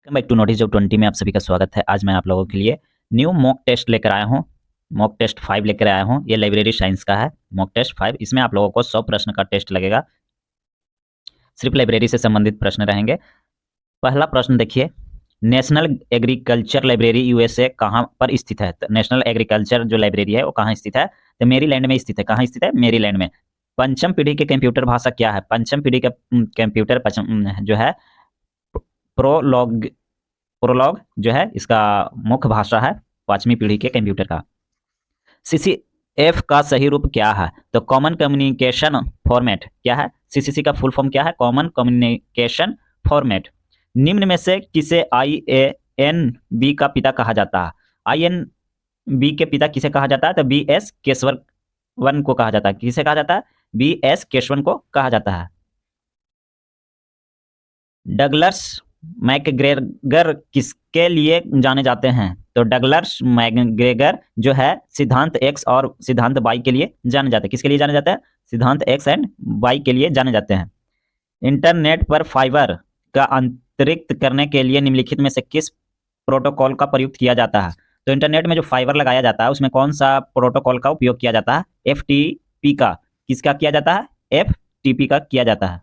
Welcome back to notice job 20 में आप सभी का स्वागत है। आज मैं आप लोगों के लिए न्यू मॉक टेस्ट लेकर आया हूँ। मॉक टेस्ट 5 लेकर आया हूँ। ये लाइब्रेरी साइंस का है मॉक टेस्ट 5। इसमें आप लोगों को 100 प्रश्न का टेस्ट लगेगा। सिर्फ लाइब्रेरी से संबंधित प्रश्न रहेंगे। पहला प्रश्न देखिए, नेशनल एग्रीकल्चर लाइब्रेरी यूएसए कहाँ पर स्थित है? तो नेशनल एग्रीकल्चर जो लाइब्रेरी है वो कहाँ स्थित है? तो मेरीलैंड में स्थित है। कहाँ स्थित है? मेरीलैंड में। पंचम पीढ़ी के कंप्यूटर भाषा क्या है? पंचम पीढ़ी का कंप्यूटर जो है प्रोलॉग प्रोलॉग जो है इसका मुख्य भाषा है पांचवी पीढ़ी के कंप्यूटर का। सीसीएफ का सही रूप क्या है? तो कॉमन कम्युनिकेशन फॉर्मेट क्या है? सीसीसी का फुल फॉर्म क्या है? Common communication format. निम्न में से किसे IANB का पिता कहा जाता है? IANB के पिता किसे कहा जाता है? तो BS केशवन को कहा जाता है। किसे कहा जाता है? BS केशवन को कहा जाता है। डगलस मैकग्रेगर किसके लिए जाने जाते हैं? तो डगलस मैकग्रेगर जो है सिद्धांत एक्स और सिद्धांत वाई के लिए जाने जाते हैं। किसके लिए जाने जाते हैं? सिद्धांत एक्स एंड वाई के लिए जाने जाते हैं। इंटरनेट पर फाइबर का अंतरिक्त करने के लिए निम्नलिखित में से किस प्रोटोकॉल का प्रयुक्त किया जाता है? तो इंटरनेट में जो फाइबर लगाया जाता है उसमें कौन सा प्रोटोकॉल का उपयोग किया जाता है? FTP का। किसका किया जाता है? FTP का किया जाता है।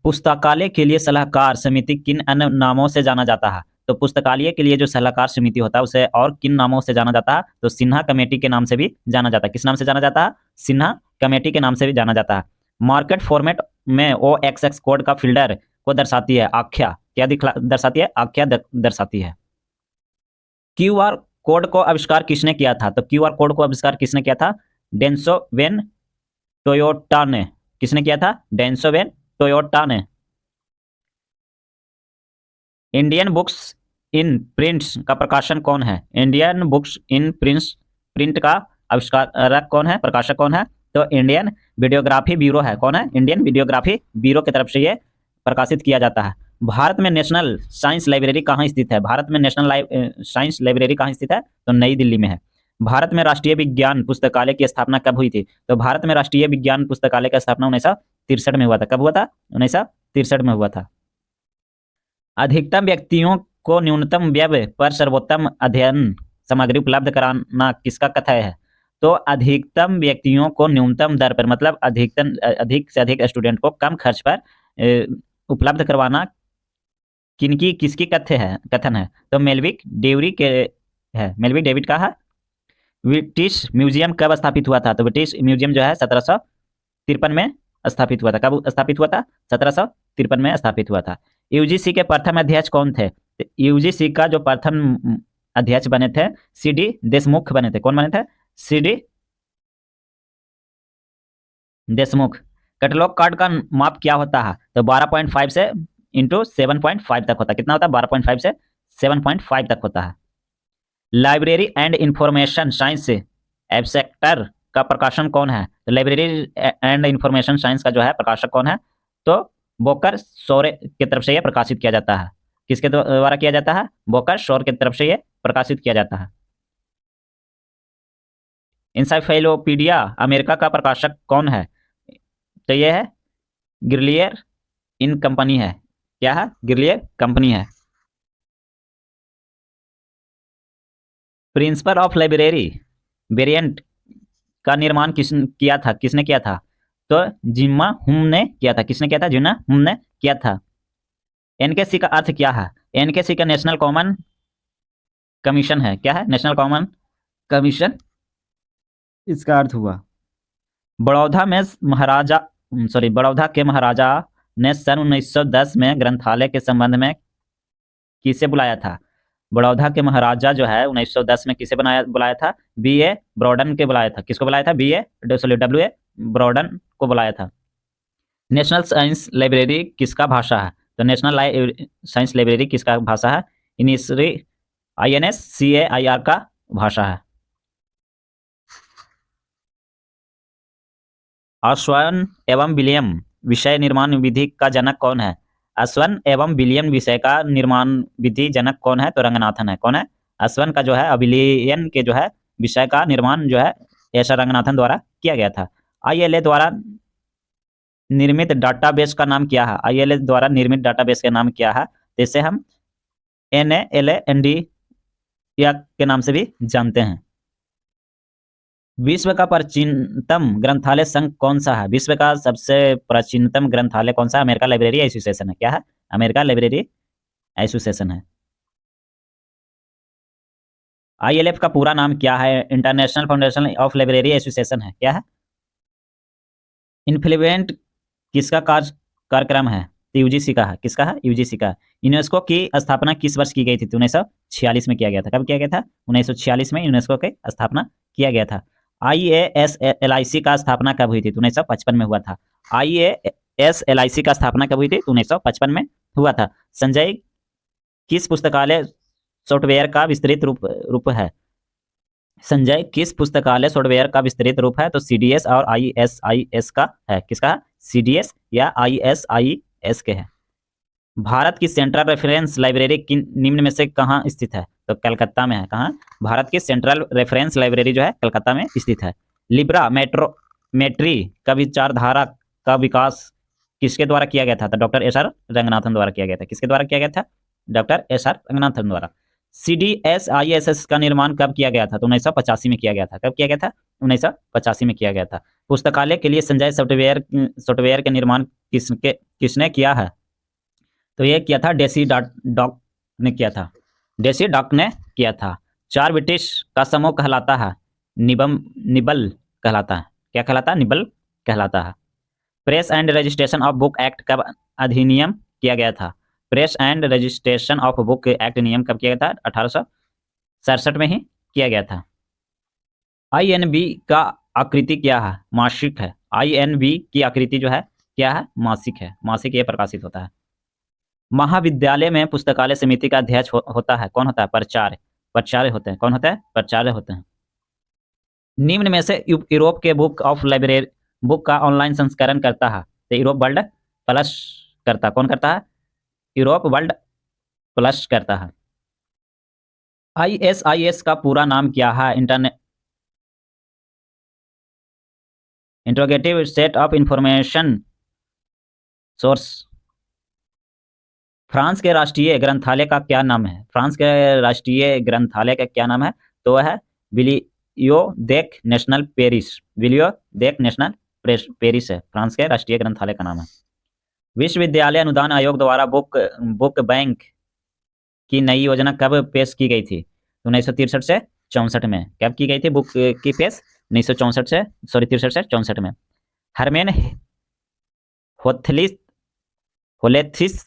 पुस्तकालय के लिए सलाहकार समिति किन अन्य नामों से जाना जाता है? तो पुस्तकालय के लिए जो सलाहकार समिति होता है उसे और किन नामों से जाना जाता है? तो सिन्हा कमेटी के नाम से भी जाना जाता है। किस नाम से जाना जाता है? सिन्हा कमेटी के नाम से भी जाना जाता है। मार्केट फॉर्मेट में OXX कोड का फिल्टर को दर्शाती है आख्या। क्या दर्शाती है? आख्या दर्शाती है। QR कोड को आविष्कार किसने किया था? तो QR कोड को आविष्कार किसने किया था? डेंसोवेन टोयोटा ने। किसने किया था? डेंसोवेन टोयोटा ने। इंडियन बुक्स इन प्रिंट्स का प्रकाशन कौन है? इंडियन बुक्स इन प्रिंट का आविष्कारक कौन है? प्रकाशक कौन है? तो इंडियन वीडियोग्राफी ब्यूरो है। कौन है? इंडियन वीडियोग्राफी ब्यूरो की तरफ से ये प्रकाशित किया जाता है। भारत में नेशनल साइंस लाइब्रेरी कहाँ स्थित है? भारत में नेशनल साइंस लाइब्रेरी कहाँ स्थित है? तो नई दिल्ली में है। भारत में राष्ट्रीय विज्ञान पुस्तकालय की स्थापना कब हुई थी? तो भारत में राष्ट्रीय विज्ञान पुस्तकालय का स्थापना 1963 में हुआ था। कब हुआ था? 1963 में हुआ था। अधिकतम व्यक्तियों को न्यूनतम व्यय पर सर्वोत्तम अध्ययन सामग्री उपलब्ध कराना किसका कथन है? तो अधिकतम व्यक्तियों को न्यूनतम दर पर मतलब अधिक से अधिक स्टूडेंट को कम खर्च पर उपलब्ध करवाना किसकी कथन है? तो मेलविक डेविड के है। मेलविक डेविड का है। ब्रिटिश म्यूजियम कब स्थापित हुआ था? तो ब्रिटिश म्यूजियम जो है 1753 में स्थापित हुआ था। कब स्थापित हुआ था? 1753 में स्थापित हुआ था। यूजीसी के प्रथम अध्यक्ष कौन थे? यूजीसी का जो प्रथम अध्यक्ष बने थे CD देशमुख बने थे। कौन बने थे? CD देशमुख। कैटलॉग कार्ड का माप क्या होता है? तो 12.5 से इंटू 7.5 तक होता है। कितना होता है? 12.5 से 7.5 तक होता है। लाइब्रेरी एंड इंफॉर्मेशन साइंस एब्स्ट्रैक्टर का प्रकाशन कौन है? तो लाइब्रेरी एंड इंफॉर्मेशन साइंस का जो है प्रकाशक कौन है? तो बोकर शोर की तरफ से यह प्रकाशित किया जाता है। किसके द्वारा किया जाता है? बोकर शोर की तरफ से यह प्रकाशित किया जाता है। इंसाइक्लोपीडिया अमेरिका का प्रकाशक कौन है? तो यह है ग्रिलियर इन कंपनी है। क्या है? ग्रिलियर कंपनी है। प्रिंसिपल ऑफ लाइब्रेरी वेरिएंट का निर्माण किसने किया था? तो जिम्मा हुम ने किया था। किसने किया था? जिम्मा हुम ने किया था। एनकेसी का अर्थ क्या है? एनकेसी का नेशनल कॉमन कमीशन है। क्या है? नेशनल कॉमन कमीशन इसका अर्थ हुआ। बड़ौदा के महाराजा ने सन 1910 में ग्रंथालय के संबंध में किसे बुलाया था? बड़ौदा के महाराजा जो है 1910 में किसे बुलाया था? BA ब्रॉडन के बुलाया था। किसको बुलाया था? WA ब्रॉडन को बुलाया था। नेशनल साइंस लाइब्रेरी किसका भाषा है? तो नेशनल साइंस लाइब्रेरी किसका भाषा है? INSCAIR का भाषा है। आस्वन एवं विलियम विषय निर्माण विधि का जनक कौन है? आस्वन एवं विलियम विषय का निर्माण विधि जनक कौन है? तो रंगनाथन है। कौन है? आस्वन का जो है अभिलियन के जो है विषय का निर्माण जो है ऐसा रंगनाथन द्वारा किया गया था। ILA द्वारा निर्मित डाटाबेस का नाम क्या है? ILS द्वारा निर्मित डाटाबेस का नाम क्या है? तो इसे हम NALND या के नाम से भी जानते हैं। विश्व का प्राचीनतम ग्रंथालय संघ कौन सा है? विश्व का सबसे प्राचीनतम ग्रंथालय कौन सा है? अमेरिका लाइब्रेरी एसोसिएशन है। क्या है? अमेरिका लाइब्रेरी एसोसिएशन है। ILF का पूरा नाम क्या है? International foundation of library association है। क्या है? इन्फ्लुएंट किसका कार्यक्रम है? यूजीसी का है। किसका है? यूजीसी का। यूनेस्को की स्थापना किस वर्ष की गई थी? 1946 में किया गया था। कब किया गया था? 1946 में यूनेस्को की स्थापना किया गया था। IASLIC का स्थापना कब हुई थी? 1955 में हुआ था। IASLIC का स्थापना कब हुई थी? 1955 में हुआ था। संजय किस पुस्तकालय सॉफ्टवेयर का विस्तृत रूप है? संजय किस पुस्तकालय सॉफ्टवेयर का विस्तृत रूप है? तो CDS और ISIS का है। किसका? CDS या ISIS के है। भारत की सेंट्रल रेफरेंस लाइब्रेरी किन निम्न में से कहाँ स्थित है? तो कलकत्ता में है। कहाँ? भारत की सेंट्रल रेफरेंस लाइब्रेरी जो है कलकत्ता में स्थित है। लिब्रा मेट्री का विचारधारा का विकास किसके द्वारा किया गया था? तो डॉक्टर SR रंगनाथन द्वारा किया गया था। किसके द्वारा किया गया था? डॉक्टर SR रंगनाथन द्वारा। CDS ISS का निर्माण कब किया गया था? तो 1985 में किया गया था। कब किया गया था? 1985 में किया गया था। पुस्तकालय के लिए संजय सॉफ्टवेयर के निर्माण किसने किया है? तो ये किया था डेसी डॉक ने किया था। डेसी डॉक ने किया था। 4 ब्रिटिश का समूह कहलाता है। निबल कहलाता है। क्या कहलाता है? निबल कहलाता है। Press and registration of book act कब अधिनियम किया गया था? Press and registration of book act नियम कब किया गया था? 1867 में ही किया गया था। INB का आकृति क्या है? मासिक है। INB की आकृति जो है क्या है? मासिक है। मासिक ये प्रकाशित होता है। महाविद्यालय में पुस्तकालय समिति का अध्यक्ष होता है। कौन होता है? प्राचार्य होते हैं। कौन होता है? प्राचार्य होते हैं। निम्न में से यूरोप के बुक का ऑनलाइन संस्करण करता है। तो यूरोप वर्ल्ड प्लस करता। कौन करता है? यूरोप वर्ल्ड प्लस करता है। ISIS का पूरा नाम क्या है? Interrogative set of information source. France के राष्ट्रीय ग्रंथालय का क्या नाम है? फ्रांस के राष्ट्रीय ग्रंथालय का क्या नाम है? तो वह है विलियो देक नेशनल पेरिस। विलियो देक नेशनल पेरिस है फ्रांस के राष्ट्रीय ग्रंथालय का नाम है। विश्वविद्यालय अनुदान आयोग द्वारा बुक बैंक की नई योजना कब पेश की गई थी? 1963 से 64 में। कब की गई थी बुक की पेश? 1964 से 63 से 64 में। हरमेन होलेथिस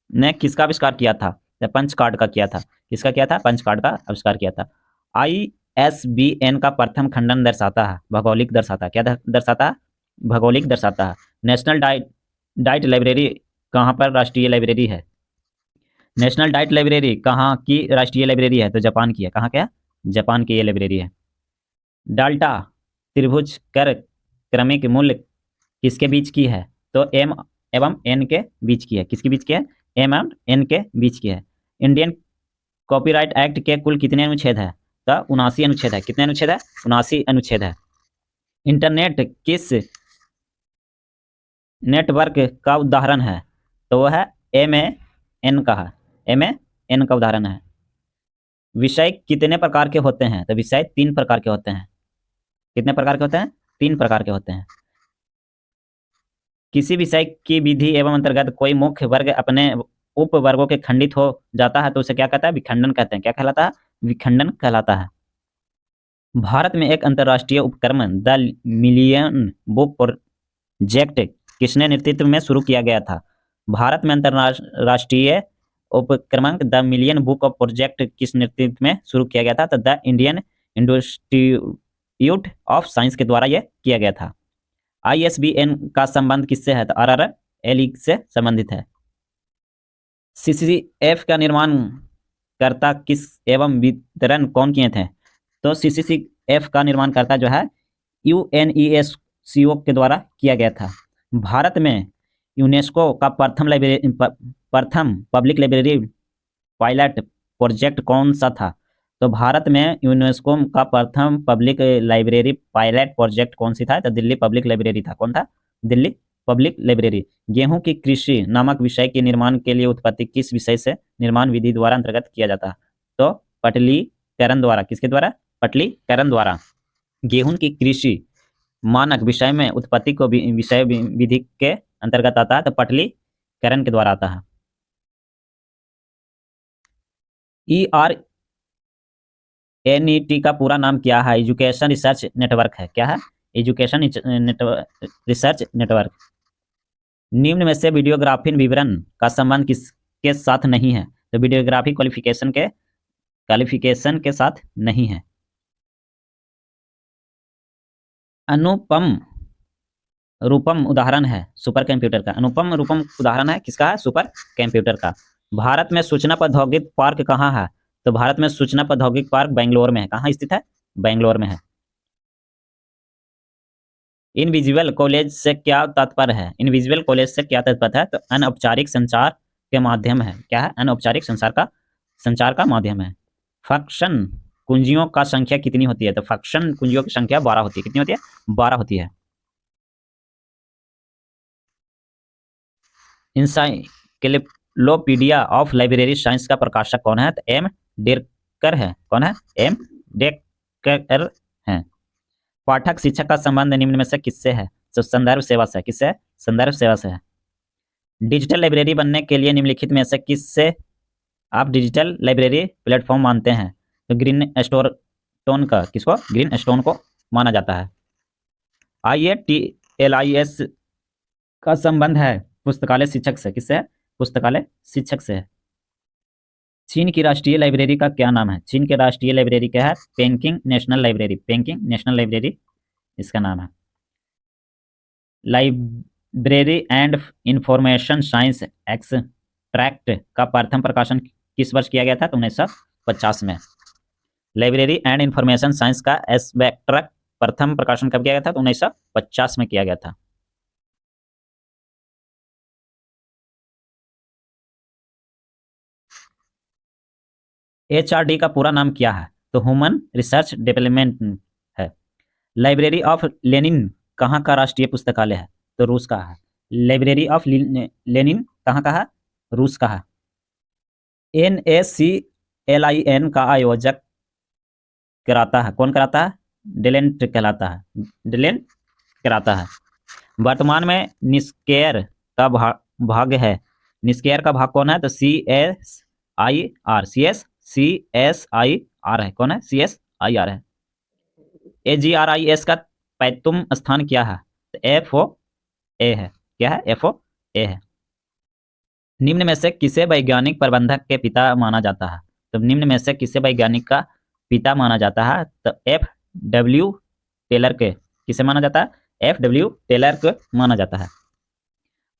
ने किसका आविष्कार किया था? पंच कार्ड का किया था। किसका किया था? पंच कार्ड का आविष्कार किया था। ISBN का प्रथम खंडन दर्शाता है। भौगोलिक दर्शाता है। क्या दर्शाता है? भौगोलिक दर्शाता है। नेशनल डाइट लाइब्रेरी कहाँ पर राष्ट्रीय लाइब्रेरी है? नेशनल डाइट लाइब्रेरी कहाँ की राष्ट्रीय लाइब्रेरी है? तो जापान की है। कहाँ क्या? जापान की ये लाइब्रेरी है। डाल्टा त्रिभुज कर क्रमिक मूल्य किसके बीच की है? तो M एवं N के बीच की है। किसके बीच की है? M एवं N के बीच की है। इंडियन कॉपीराइट एक्ट के कुल कितने अनुच्छेद है? तो 79 अनुच्छेद है। कितने अनुच्छेद है? 79 अनुच्छेद है। इंटरनेट किस नेटवर्क का उदाहरण है? तो वह है MAN का है। MAN का उदाहरण है। विषय कितने प्रकार के होते हैं? तो विषय 3 प्रकार के होते हैं। कितने प्रकार के होते हैं? 3 प्रकार के होते हैं। किसी विषय की विधि एवं अंतर्गत कोई मुख्य वर्ग अपने उप वर्गों के खंडित हो जाता है तो उसे क्या कहता है? विखंडन कहते हैं। क्या कहलाता है? विखंडन कहलाता है। भारत में एक अंतर्राष्ट्रीय उपक्रम द मिलियन बुक प्रोजेक्ट किसने नेतृत्व में शुरू किया गया था? भारत में अंतर्राष्ट्रीय उपक्रम the million book of project किस नेतृत्व में शुरू किया गया था? तो the Indian institute of science के द्वारा यह किया गया था। ISBN का संबंध किससे है? तो RRL से संबंधित है। CCF का निर्माण करता किस एवं वितरण कौन किए थे? तो CCF का निर्माण करता जो है UNESCO के द्वारा किया गया था। भारत में यूनेस्को का प्रथम पब्लिक लाइब्रेरी पायलट प्रोजेक्ट कौन सा था? तो भारत में यूनेस्को का प्रथम पब्लिक लाइब्रेरी पायलट प्रोजेक्ट कौन सी था? तो दिल्ली पब्लिक लाइब्रेरी था। कौन था? Delhi public library. गेहूं की कृषि नामक विषय के निर्माण के लिए उत्पत्ति किस विषय से निर्माण विधि द्वारा अंतर्गत किया जाता है? तो पटलीकरण द्वारा। किसके द्वारा? पटलीकरण द्वारा। गेहूं की कृषि मानक विषय में उत्पत्ति को विषय विधि के अंतर्गत आता है, तो पटलीकरण के द्वारा आता है। ERNET का पूरा नाम क्या है? एजुकेशन रिसर्च नेटवर्क है। क्या है? Education research network. निम्न में से वीडियोग्राफी विवरण का संबंध किसके साथ नहीं है? तो वीडियोग्राफी क्वालिफिकेशन के साथ नहीं है। अनुपम रूपम उदाहरण है सुपर कंप्यूटर का। अनुपम रूपम उदाहरण है किसका? है सुपर कंप्यूटर का। भारत में सूचना प्रौद्योगिकी पार्क कहाँ है? तो भारत में सूचना प्रौद्योगिकी पार्क बेंगलोर में है। कहाँ स्थित है? बेंगलोर में है। इनविजिबल कॉलेज से क्या तात्पर्य है? इनविजिबल कॉलेज से क्या तात्पर्य है? तो अनौपचारिक संचार के माध्यम है। क्या है? अनौपचारिक संचार का माध्यम है। फंक्शन कुंजियों का संख्या कितनी होती है? तो फंक्शन कुंजियों की संख्या 12 होती है। कितनी होती है? 12 होती है। इंसाइक्लोपीडिया ऑफ लाइब्रेरी साइंस का प्रकाशक कौन है? तो एम डेकर है। कौन है? एम डेकर है। पाठक शिक्षक का संबंध निम्न में से किससे है? तो संदर्भ सेवा से। किससे है? संदर्भ सेवा से है। डिजिटल लाइब्रेरी बनने के लिए निम्नलिखित में से किससे आप डिजिटल लाइब्रेरी प्लेटफॉर्म मानते हैं? तो ग्रीन स्टोन का। किसको? ग्रीन स्टोन को माना जाता है। IATLIS का संबंध है पुस्तकालय शिक्षक से। किससे है? पुस्तकालय शिक्षक से है। चीन की राष्ट्रीय लाइब्रेरी का क्या नाम है? चीन के राष्ट्रीय लाइब्रेरी क्या है? Packing national library. Packing national library इसका नाम है। Library and information science extract का प्रथम प्रकाशन किस वर्ष किया गया था? तो 1950 में। लाइब्रेरी एंड इंफॉर्मेशन साइंस का एब्स्ट्रैक्ट प्रथम प्रकाशन कब किया गया था? तो 1950 में किया गया था। HRD का पूरा नाम क्या है? तो ह्यूमन रिसर्च डेवलपमेंट है। लाइब्रेरी ऑफ लेनिन कहाँ का राष्ट्रीय पुस्तकालय है? तो रूस का है। लाइब्रेरी ऑफ लेनिन कहाँ का है? रूस का है। NACLIN का आयोजक कराता है। कौन कराता है? डेलेंट कहलाता है। डेलेंट कराता है। वर्तमान में निस्केयर का भाग है। निस्केयर का भाग कौन है? तो CSIR। CSIR है। कौन है? CSIR है। AGRIS का पैतुम स्थान क्या है? तो FOA है। क्या है? FOA है। निम्न में से किसे वैज्ञानिक प्रबंधक के पिता माना जाता है? तो निम्न में से किसे वैज्ञानिक का पिता माना जाता है? तो FW टेलर के। किसे माना जाता है? FW टेलर को माना जाता है।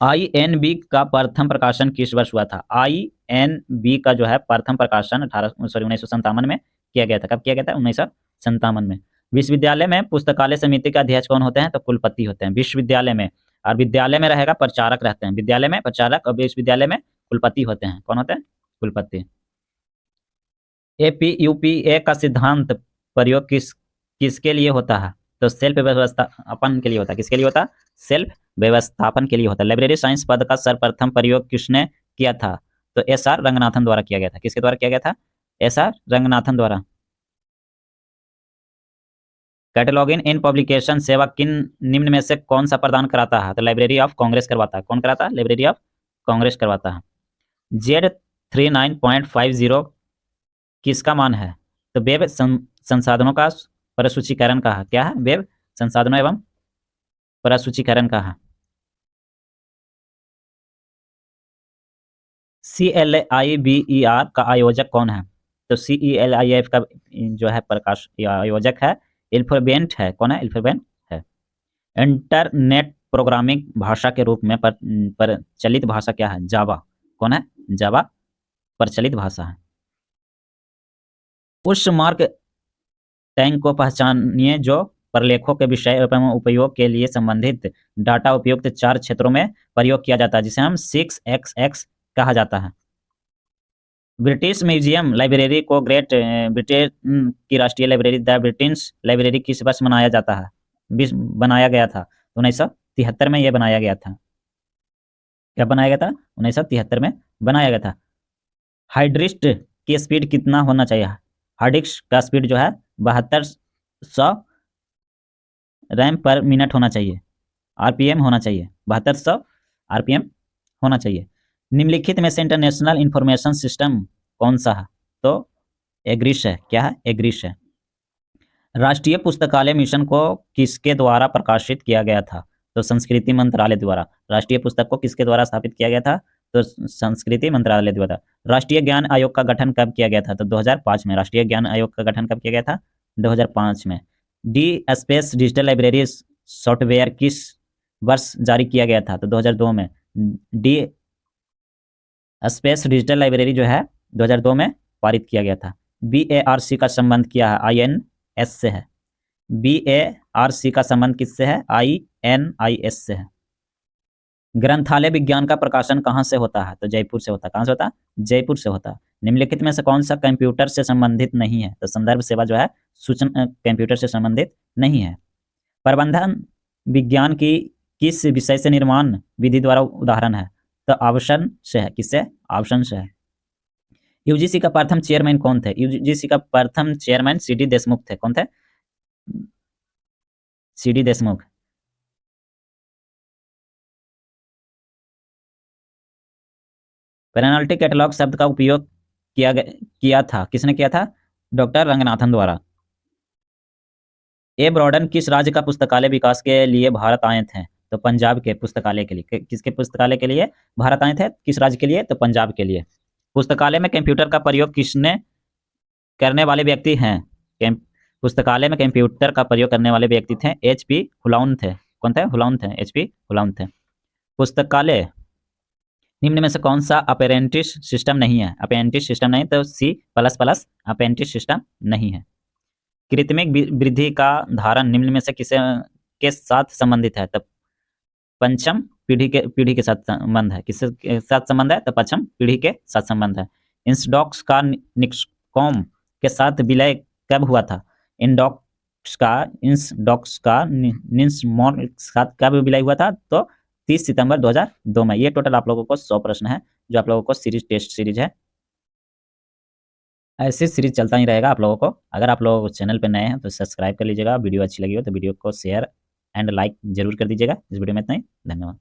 INB का प्रथम प्रकाशन किस वर्ष हुआ था? INB का जो है प्रथम प्रकाशन 1957 में किया गया था। कब किया गया था? 1957 में। विश्वविद्यालय में पुस्तकालय समिति के अध्यक्ष कौन होते हैं? तो कुलपति होते हैं विश्वविद्यालय में। और विद्यालय में रहेगा प्रचारक रहते हैं। विद्यालय में प्रचारक और विश्वविद्यालय में कुलपति होते हैं। कौन होते हैं? कुलपति। APUPA का सिद्धांत प्रयोग किसके लिए होता है? तो सेल्फ व्यवस्थापन के लिए होता है। किसके लिए होता है? सेल्फ व्यवस्थापन के लिए होता है। लाइब्रेरी साइंस पद का सर्वप्रथम प्रयोग किसने किया था? तो SR रंगनाथन द्वारा किया गया था। किसके द्वारा किया गया था? SR रंगनाथन द्वारा। कैटलॉगिंग इन पब्लिकेशन सेवा किन निम्न में से कौन सा प्रदान कराता है? तो लाइब्रेरी ऑफ कांग्रेस करवाता है। कौन कराता है? लाइब्रेरी ऑफ कांग्रेस करवाता है। Z39.50 किसका मान है? तो वेब संसाधनों का प्रसूचीकरण का है। क्या है? वेब संसाधनों एवं प्रसूचीकरण का है। CLIBER का आयोजक कौन है? तो CELIF का जो है प्रकाश आयोजक है अल्फाबेट है। कौन है? अल्फाबेट है। इंटरनेट प्रोग्रामिंग भाषा के रूप में प्रचलित भाषा क्या है? जावा। कौन है? जावा प्रचलित भाषा है। उस मार्क टैंक को पहचानिए जो प्रलेखों के विषय एवं उपयोग के लिए संबंधित डाटा उपयुक्त 4 क्षेत्रों में प्रयोग किया जाता है, जिसे हम 6XX कहा जाता है। ब्रिटिश म्यूजियम लाइब्रेरी को ग्रेट ब्रिटेन की राष्ट्रीय लाइब्रेरी द ब्रिटिश लाइब्रेरी किस वर्ष मनाया जाता है? बनाया गया था 19 1973 में ये बनाया गया था। क्या बनाया गया था? 1973 में बनाया गया था। हार्ड डिस्क की स्पीड कितना होना चाहिए? हार्ड डिस्क का स्पीड जो है 7200 रैम पर मिनट होना चाहिए, आरपीएम होना चाहिए, 7200 आरपीएम होना चाहिए। निम्नलिखित में से इंटरनेशनल इंफॉर्मेशन सिस्टम कौन सा है? तो एग्रिश है। क्या है? एग्रिश है। राष्ट्रीय पुस्तकालय मिशन को किसके द्वारा प्रकाशित किया गया था? तो संस्कृति मंत्रालय द्वारा। राष्ट्रीय पुस्तक को किसके द्वारा स्थापित किया गया था? तो संस्कृति मंत्रालय द्वारा। राष्ट्रीय ज्ञान आयोग का गठन कब किया गया था? तो 2005 में। राष्ट्रीय ज्ञान आयोग का गठन कब किया गया था? 2005 में। D space digital library software किस वर्ष जारी किया गया था? तो 2002 में। डी स्पेस डिजिटल लाइब्रेरी जो है 2002 में पारित किया गया था। BARC का संबंध क्या है? INS से है। BARC का संबंध किससे है? INIS से है। ग्रंथालय विज्ञान का प्रकाशन कहाँ से होता है? तो जयपुर से होता है। कहाँ से होता है? जयपुर से होता है। निम्नलिखित में से कौन सा कंप्यूटर से संबंधित नहीं है? तो संदर्भ सेवा जो है सूचना कंप्यूटर से संबंधित नहीं है। प्रबंधन विज्ञान की किस विषय से निर्माण विधि द्वारा उदाहरण है? तो आवासन से है। किससे? आवासन से है। यूजीसी का प्रथम चेयरमैन कौन थे? यूजीसी का प्रथम चेयरमैन CD देशमुख थे। कौन थे? CD देशमुख। पेनाल्टी कैटलॉग शब्द का उपयोग किया था। किसने किया था? डॉक्टर रंगनाथन द्वारा। ए ब्रॉडन किस राज्य का पुस्तकालय विकास के लिए भारत आए थे? तो पंजाब के पुस्तकालय के लिए। किसके पुस्तकालय के लिए भारत आए थे? किस राज्य के लिए? तो पंजाब के लिए। पुस्तकालय में कंप्यूटर का प्रयोग किसने करने वाले व्यक्ति हैं? पुस्तकालय में कंप्यूटर का प्रयोग करने वाले व्यक्ति थे HP हुलाउन थे। कौन थे? हुलाउन थे। HP हुलाउन थे। पुस्तकालय निम्न में से कौन सा अपेरेंटिस सिस्टम नहीं है? अपेरेंटिस सिस्टम नहीं तो C++ अपेरेंटिस सिस्टम नहीं है। कृत्रिम वृद्धि का धारण निम्न में से किसे के साथ संबंधित है? तो पंचम पीढ़ी के साथ संबंध है। किसके साथ संबंध है? तो पंचम पीढ़ी के साथ संबंध है। इंसडॉक्स का निक्सकॉम के साथ विलय कब हुआ था? इंसडॉक्स का निस्मॉन के साथ कब विलय हुआ था? तो 30 सितंबर 2002 में। ये टोटल आप लोगों को 100 प्रश्न है जो आप लोगों को टेस्ट सीरीज है। ऐसे सीरीज चलता ही रहेगा आप लोगों को। अगर आप लोग चैनल पे नए हैं तो सब्सक्राइब कर लीजिएगा। वीडियो अच्छी लगी हो तो वीडियो को शेयर एंड लाइक जरूर कर दीजिएगा। इस वीडियो में इतना ही। धन्यवाद।